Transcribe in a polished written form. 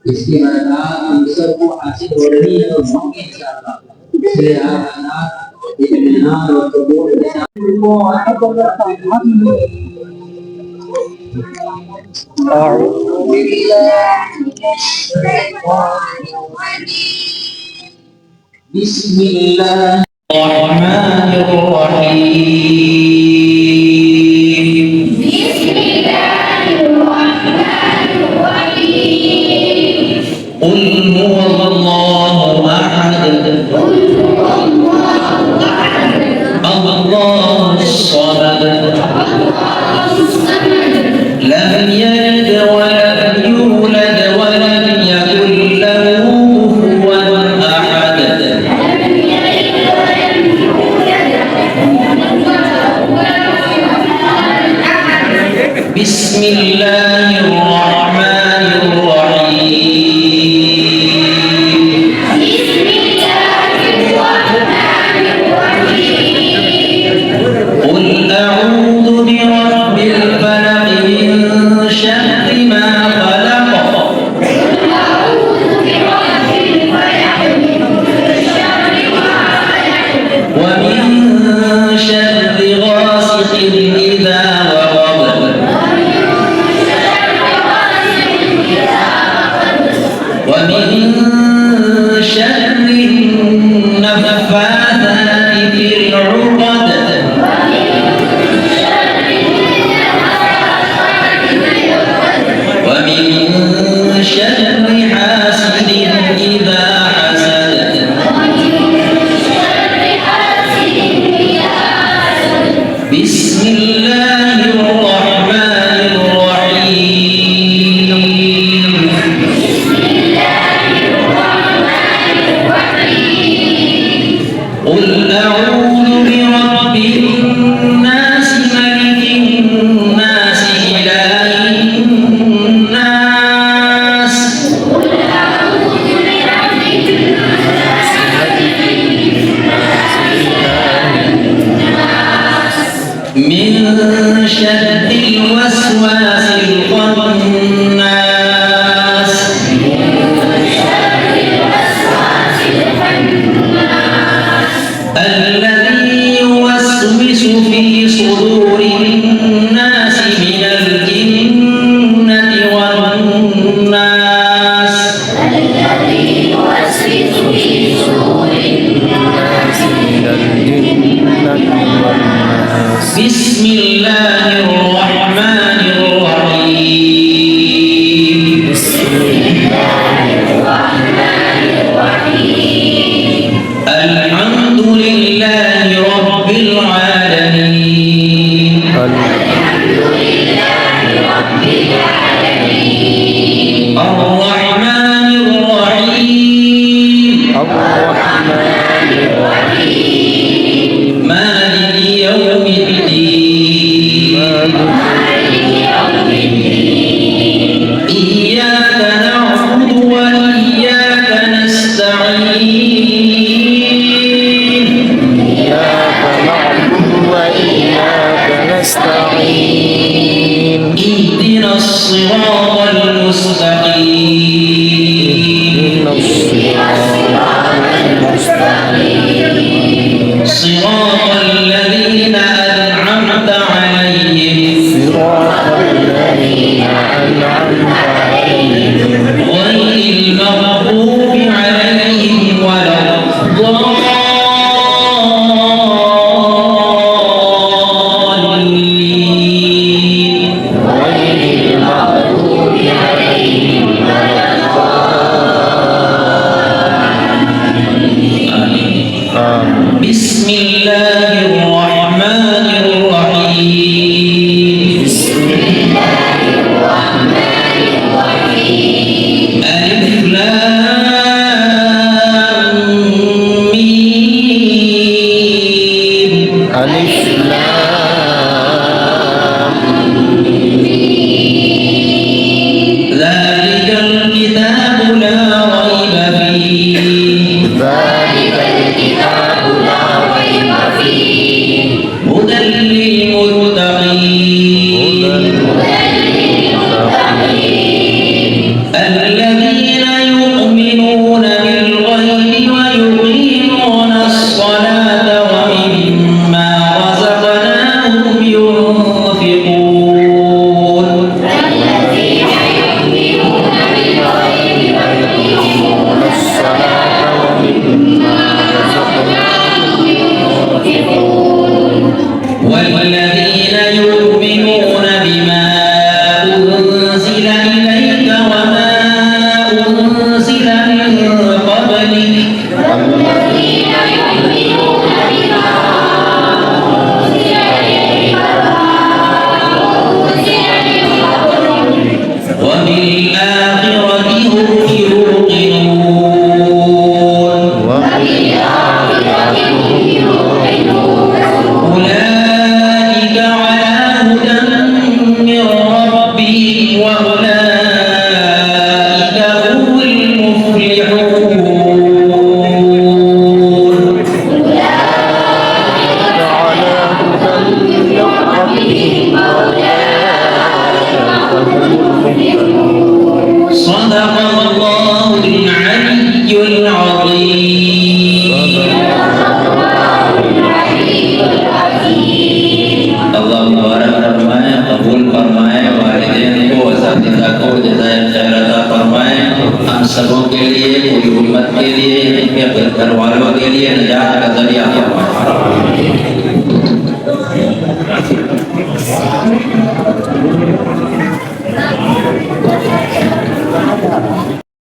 इसकी बरकत हम सबको हासिल हो रही है और होंगी इंशाअल्लाह। इसलिए आप अल्लाह इत्मीनान और कबूल के साथ أعوذ بالله من الشيطان الرجيم بسم الله الرحمن الرحيم بسم الله الرحمن الرحيم قل هو الله أحد قل هو الله أحد الله الصمد الله الصمد لم يلد ولم يولد ولم يكن له كفوا أحد لم يلد ولم يولد بسم الله الرحمن الرحيم بسم الله الرحمن الرحيم قل أعوذ برب الفلق من شر ما خلق قل أعوذ برب الفلق من شر ما خلق ومن شر غاسق إذا وقب ومن شر النفاثات في العقد ومن شر حاسد إذا حسد بسم الله الرحمن الرحيم قل أعوذ برب الناس ملك الناس إله الناس قل أعوذ برب الناس ملك الناس إله الناس من شر الوسواس الخناس الذي يوسوس في صدور الناس من الجنة والناس الذي يوسوس في صدور الناس من الجنة والناس بسم الله الرحمن الرحيم بسم الله الرحمن الرحيم الحمد لله رب العالمين الحمد لله رب العالمين الرحمن الرحيم الرحمن الرحيم مالك يوم الدين مالك يوم الدين إياك نعبد وإياك نستعين وإياك نستعين اهدنا الصراط المستقيم صراط الذين أنعمت عليهم غير المغضوب عليهم ولا الضالين غير المغضوب عليهم ولا الضالين بسم الله الرحمن الرحيم بسم الله الرحمن الرحيم ألف لام ميم ألف لام ميم ذلك الكتاب لا ريب فيه ذلك الكتاب لا ريب فيه هدى للمتقين الذين يؤمنون بالغيب ويقيمون الصلاة ومما رزقناهم ينفقون الذين يؤمنون بالغيب ويقيمون الصلاة ومما رزقناهم ينفقون والذين يؤمنون بما أنزل إليك وما أنزل من قبلك والذين يؤمنون بما أنزل إليك وبالآخرة هم يوقنون أولئك على هدى من ربهم وأولئك هم المفلحون صدق الله العلي العظيم Allah mubarak फरमाए कबूल फरमाए वालिदैन को असातिज़ा को जज़ाए खैरात फरमाए हम सबों के लिए पूरी उम्मत के लिए इनके घर वालों के लिए निजात का जरिया फरमाए